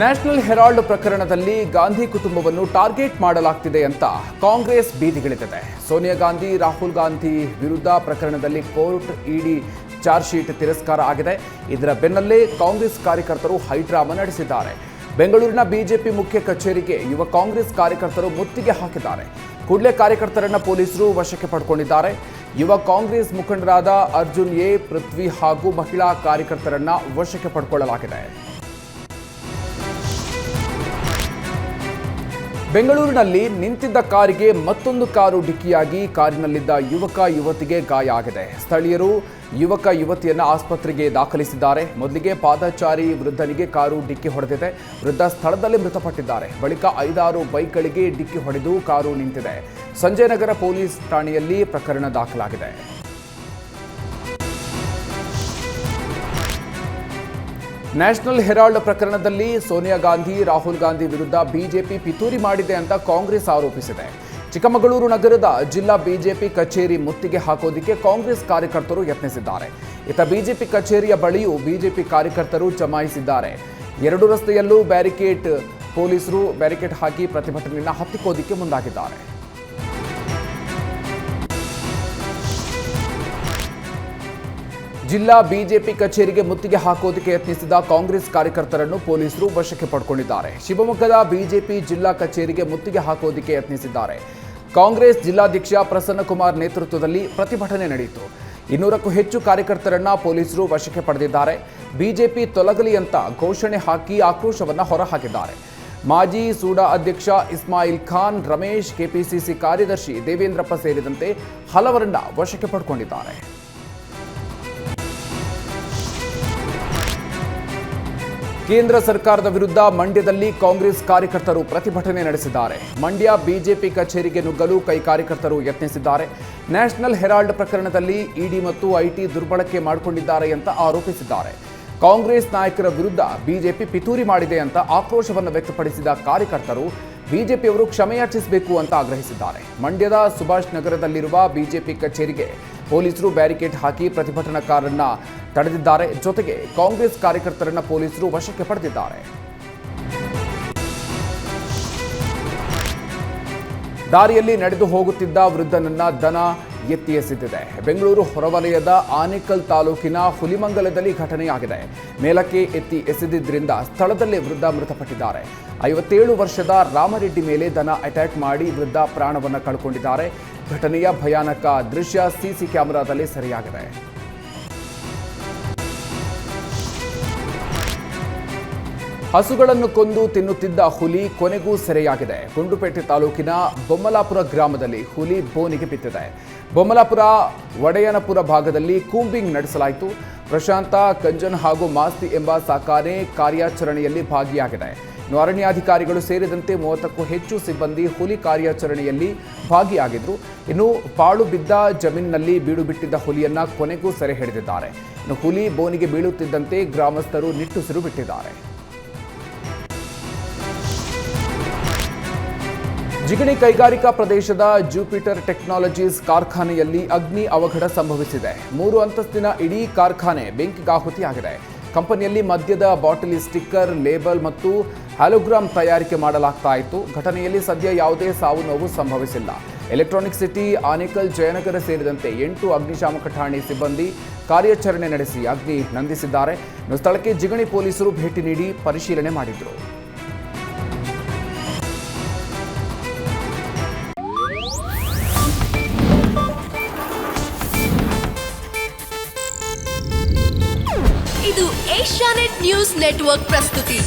National Herald ಪ್ರಕರಣದಲ್ಲಿ ಗಾಂಧಿ ಕುಟುಂಬವನ್ನು target ಮಾಡಲಾಗ್ತಿದೆ ಅಂತ ಕಾಂಗ್ರೆಸ್ ಬೀದಿಗಿಳಿದಿದೆ. ಸೋನಿಯಾ ಗಾಂಧಿ, ರಾಹುಲ್ ಗಾಂಧಿ ವಿರುದ್ಧ ಪ್ರಕರಣದಲ್ಲಿ ಕೋರ್ಟ್ ಇಡಿ ಚಾರ್ಜ್ ಶೀಟ್ ತಿರಸ್ಕಾರ ಆಗಿದೆ. ಇದರ ಬೆನ್ನಲ್ಲೇ ಕಾಂಗ್ರೆಸ್ ಕಾರ್ಯಕರ್ತರು ಹೈಡ್ರಾಮಾ ನಡೆಸಿದ್ದಾರೆ. ಬೆಂಗಳೂರಿನ ಬಿಜೆಪಿ ಮುಖ್ಯ ಕಚೇರಿಗೆ ಯುವ ಕಾಂಗ್ರೆಸ್ ಕಾರ್ಯಕರ್ತರು ಮುತ್ತಿಗೆ ಹಾಕಿದ್ದಾರೆ. ಕೂಡಲೇ ಕಾರ್ಯಕರ್ತರನ್ನ ಪೊಲೀಸರು ವಶಕ್ಕೆ ಪಡ್ಕೊಂಡಿದ್ದಾರೆ. ಯುವ ಕಾಂಗ್ರೆಸ್ ಮುಖಂಡರಾದ ಅರ್ಜುನ್ ಎ, ಪೃಥ್ವಿ ಹಾಗೂ ಮಹಿಳಾ ಕಾರ್ಯಕರ್ತರನ್ನ ವಶಕ್ಕೆ ಪಡ್ಕೊಳ್ಳಲಾಗಿದೆ. ಬೆಂಗಳೂರಿನಲ್ಲಿ ನಿಂತಿದ್ದ ಕಾರಿಗೆ ಮತ್ತೊಂದು ಕಾರು ಡಿಕ್ಕಿಯಾಗಿ ಕಾರಿನಲ್ಲಿದ್ದ ಯುವಕ ಯುವತಿಗೆ ಗಾಯ ಆಗಿದೆ. ಸ್ಥಳೀಯರು ಯುವಕ ಯುವತಿಯನ್ನ ಆಸ್ಪತ್ರೆಗೆ ದಾಖಲಿಸಿದ್ದಾರೆ. ಮೊದಲಿಗೆ ಪಾದಚಾರಿ ವೃದ್ಧನಿಗೆ ಕಾರು ಡಿಕ್ಕಿ ಹೊಡೆದಿದೆ. ವೃದ್ಧ ಸ್ಥಳದಲ್ಲೇ ಮೃತಪಟ್ಟಿದ್ದಾರೆ. ಬಳಿಕ 5-6 ಬೈಕ್ಗಳಿಗೆ ಡಿಕ್ಕಿ ಹೊಡೆದು ಕಾರು ನಿಂತಿದೆ. ಸಂಜಯನಗರ ಪೊಲೀಸ್ ಠಾಣೆಯಲ್ಲಿ ಪ್ರಕರಣ ದಾಖಲಾಗಿದೆ. ನ್ಯಾಷನಲ್ ಹೆರಾಲ್ಡ್ ಪ್ರಕರಣದಲ್ಲಿ ಸೋನಿಯಾ ಗಾಂಧಿ, ರಾಹುಲ್ ಗಾಂಧಿ ವಿರುದ್ಧ ಬಿಜೆಪಿ ಪಿತೂರಿ ಮಾಡಿದೆ ಅಂತ ಕಾಂಗ್ರೆಸ್ ಆರೋಪಿಸಿದೆ. ಚಿಕ್ಕಮಗಳೂರು ನಗರದ ಜಿಲ್ಲಾ ಬಿಜೆಪಿ ಕಚೇರಿ ಮುತ್ತಿಗೆ ಹಾಕೋದಕ್ಕೆ ಕಾಂಗ್ರೆಸ್ ಕಾರ್ಯಕರ್ತರು ಯತ್ನಿಸಿದ್ದಾರೆ. ಇತ್ತ ಬಿಜೆಪಿ ಕಚೇರಿಯ ಬಳಿಯೂ ಬಿಜೆಪಿ ಕಾರ್ಯಕರ್ತರು ಜಮಾಯಿಸಿದ್ದಾರೆ. 2 ರಸ್ತೆಯಲ್ಲೂ ಪೊಲೀಸರು ಬ್ಯಾರಿಕೇಡ್ ಹಾಕಿ ಪ್ರತಿಭಟನೆಯನ್ನು ಹತ್ತಿಕ್ಕೋದಕ್ಕೆ ಮುಂದಾಗಿದ್ದಾರೆ. ಜಿಲ್ಲಾ ಬಿಜೆಪಿ ಕಚೇರಿಗೆ ಮುತ್ತಿಗೆ ಹಾಕೋದಕ್ಕೆ ಯತ್ನಿಸಿದ ಕಾಂಗ್ರೆಸ್ ಕಾರ್ಯಕರ್ತರನ್ನು ಪೊಲೀಸರು ವಶಕ್ಕೆ ಪಡ್ಕೊಂಡಿದ್ದಾರೆ. ಶಿವಮೊಗ್ಗದ ಬಿಜೆಪಿ ಜಿಲ್ಲಾ ಕಚೇರಿಗೆ ಮುತ್ತಿಗೆ ಹಾಕೋದಕ್ಕೆ ಯತ್ನಿಸಿದ್ದಾರೆ. ಕಾಂಗ್ರೆಸ್ ಜಿಲ್ಲಾಧ್ಯಕ್ಷ ಪ್ರಸನ್ನಕುಮಾರ್ ನೇತೃತ್ವದಲ್ಲಿ ಪ್ರತಿಭಟನೆ ನಡೆಯಿತು. 200ಕ್ಕೂ ಹೆಚ್ಚು ಕಾರ್ಯಕರ್ತರನ್ನ ಪೊಲೀಸರು ವಶಕ್ಕೆ ಪಡೆದಿದ್ದಾರೆ. ಬಿಜೆಪಿ ತೊಲಗಲಿ ಅಂತ ಘೋಷಣೆ ಹಾಕಿ ಆಕ್ರೋಶವನ್ನು ಹೊರಹಾಕಿದ್ದಾರೆ. ಮಾಜಿ ಸೂಡಾ ಅಧ್ಯಕ್ಷ ಇಸ್ಮಾಯಿಲ್ ಖಾನ್, ರಮೇಶ್, ಕೆಪಿಸಿಸಿ ಕಾರ್ಯದರ್ಶಿ ದೇವೇಂದ್ರಪ್ಪ ಸೇರಿದಂತೆ ಹಲವರನ್ನ ವಶಕ್ಕೆ ಪಡ್ಕೊಂಡಿದ್ದಾರೆ. ಕೇಂದ್ರ ಸರ್ಕಾರದ ವಿರುದ್ಧ ಮಂಡ್ಯದಲ್ಲಿ ಕಾಂಗ್ರೆಸ್ ಕಾರ್ಯಕರ್ತರು ಪ್ರತಿಭಟನೆ ನಡೆಸಿದ್ದಾರೆ. ಮಂಡ್ಯ ಬಿಜೆಪಿ ಕಚೇರಿಗೆ ನುಗ್ಗಲು ಕಾರ್ಯಕರ್ತರು ಯತ್ನಿಸಿದ್ದಾರೆ. ನ್ಯಾಷನಲ್ ಹೆರಾಲ್ಡ್ ಪ್ರಕರಣದಲ್ಲಿ ಇಡಿ ಮತ್ತು ಐಟಿ ದುರ್ಬಳಕೆ ಮಾಡಿಕೊಂಡಿದ್ದಾರೆ ಅಂತ ಆರೋಪಿಸಿದ್ದಾರೆ. ಕಾಂಗ್ರೆಸ್ ನಾಯಕರ ವಿರುದ್ಧ ಬಿಜೆಪಿ ಪಿತೂರಿ ಮಾಡಿದೆ ಅಂತ ಆಕ್ರೋಶವನ್ನು ವ್ಯಕ್ತಪಡಿಸಿದ ಕಾರ್ಯಕರ್ತರು ಬಿಜೆಪಿಯವರು ಕ್ಷಮೆಯಾಚಿಸಬೇಕು ಅಂತ ಆಗ್ರಹಿಸಿದ್ದಾರೆ. ಮಂಡ್ಯದ ಸುಭಾಷ್ ನಗರದಲ್ಲಿರುವ ಬಿಜೆಪಿ ಕಚೇರಿಗೆ ಪೊಲೀಸರು ಬ್ಯಾರಿಕೇಡ್ ಹಾಕಿ ಪ್ರತಿಭಟನಾಕಾರರನ್ನ ತಡೆದಿದ್ದಾರೆ. ಜೊತೆಗೆ ಕಾಂಗ್ರೆಸ್ ಕಾರ್ಯಕರ್ತರನ್ನ ಪೊಲೀಸರು ವಶಕ್ಕೆ ಪಡೆದಿದ್ದಾರೆ. ದಾರಿಯಲ್ಲಿ ನಡೆದು ಹೋಗುತ್ತಿದ್ದ ವೃದ್ಧನನ್ನ ದನ ಎತ್ತಿ ಎಸೆದಿದೆ. ಬೆಂಗಳೂರು ಹೊರವಲಯದ ಆನೇಕಲ್ ತಾಲೂಕಿನ ಹುಲಿಮಂಗಲದಲ್ಲಿ ಘಟನೆಯಾಗಿದೆ. ಮೇಲಕ್ಕೆ ಎತ್ತಿ ಎಸೆದಿದ್ದರಿಂದ ಸ್ಥಳದಲ್ಲೇ ವೃದ್ಧ ಮೃತಪಟ್ಟಿದ್ದಾರೆ. 57 ವರ್ಷದ ರಾಮರೆಡ್ಡಿ ಮೇಲೆ ದನ ಅಟ್ಯಾಕ್ ಮಾಡಿ ವೃದ್ಧ ಪ್ರಾಣವನ್ನು ಕಳ್ಕೊಂಡಿದ್ದಾರೆ. ಘಟನೆಯ ಭಯಾನಕ ದೃಶ್ಯ ಸಿಸಿ ಕ್ಯಾಮೆರಾದಲ್ಲಿ ಸೆರೆಯಾಗಿದೆ. ಹಸುಗಳನ್ನು ಕೊಂದು ತಿನ್ನುತ್ತಿದ್ದ ಹುಲಿ ಕೊನೆಗೂ ಸೆರೆಯಾಗಿದೆ. ಗುಂಡ್ಲುಪೇಟೆ ತಾಲೂಕಿನ ಬೊಮ್ಮಲಾಪುರ ಗ್ರಾಮದಲ್ಲಿ ಹುಲಿ ಬೋನಿಗೆ ಬಿದ್ದಿದೆ. ಬೊಮ್ಮಲಾಪುರ ಒಡೆಯನಪುರ ಭಾಗದಲ್ಲಿ ಕೂಂಬಿಂಗ್ ನಡೆಸಲಾಯಿತು. ಪ್ರಶಾಂತ, ಕಂಜನ್ ಹಾಗೂ ಮಾಸ್ತಿ ಎಂಬ ಸಾಕಾನೆ ಕಾರ್ಯಾಚರಣೆಯಲ್ಲಿ ಭಾಗಿಯಾಗಿದೆ. ಅರಣ್ಯಾಧಿಕಾರಿಗಳು ಸೇರಿದಂತೆ 30ಕ್ಕೂ ಹೆಚ್ಚು ಸಿಬ್ಬಂದಿ ಹುಲಿ ಕಾರ್ಯಾಚರಣೆಯಲ್ಲಿ ಭಾಗಿಯಾಗಿದ್ರು. ಇನ್ನು ಪಾಳು ಬಿದ್ದ ಜಮೀನಿನಲ್ಲಿ ಬೀಡು ಬಿಟ್ಟಿದ್ದ ಹುಲಿಯನ್ನ ಕೊನೆಗೂ ಸೆರೆ ಹಿಡಿದಿದ್ದಾರೆ. ಇನ್ನು ಹುಲಿ ಬೋನಿಗೆ ಬೀಳುತ್ತಿದ್ದಂತೆ ಗ್ರಾಮಸ್ಥರು ನಿಟ್ಟುಸಿರು ಬಿಟ್ಟಿದ್ದಾರೆ. ಜಿಗಣಿ ಕೈಗಾರಿಕಾ ಪ್ರದೇಶದ ಜುಪಿಟರ್ ಟೆಕ್ನಾಲಜೀಸ್ ಕಾರ್ಖಾನೆಯಲ್ಲಿ ಅಗ್ನಿ ಅವಘಡ ಸಂಭವಿಸಿದೆ. 3 ಅಂತಸ್ತಿನ ಇಡೀ ಕಾರ್ಖಾನೆ ಬೆಂಕಿಗಾಹುತಿಯಾಗಿದೆ. ಕಂಪನಿಯಲ್ಲಿ ಮದ್ಯದ ಬಾಟಲಿ, ಸ್ಟಿಕ್ಕರ್, ಲೇಬಲ್ ಮತ್ತು ಹ್ಯಾಲೋಗ್ರಾಮ್ ತಯಾರಿಕೆ ಮಾಡಲಾಗ್ತಾ ಇತ್ತು. ಘಟನೆಯಲ್ಲಿ ಸದ್ಯ ಯಾವುದೇ ಸಾವು ನೋವು ಸಂಭವಿಸಿಲ್ಲ. ಎಲೆಕ್ಟ್ರಾನಿಕ್ ಸಿಟಿ, ಆನೇಕಲ್, ಜಯನಗರ ಸೇರಿದಂತೆ 8 ಅಗ್ನಿಶಾಮಕ ಠಾಣೆ ಸಿಬ್ಬಂದಿ ಕಾರ್ಯಾಚರಣೆ ನಡೆಸಿ ಅಗ್ನಿ ನಂದಿಸಿದ್ದಾರೆ. ಸ್ಥಳಕ್ಕೆ ಜಿಗಣಿ ಪೊಲೀಸರು ಭೇಟಿ ನೀಡಿ ಪರಿಶೀಲನೆ ಮಾಡಿದರು. ಇದು ಏಷ್ಯಾನೆಟ್ ನ್ಯೂಸ್ ನೆಟ್ವರ್ಕ್ ಪ್ರಸ್ತುತಿ.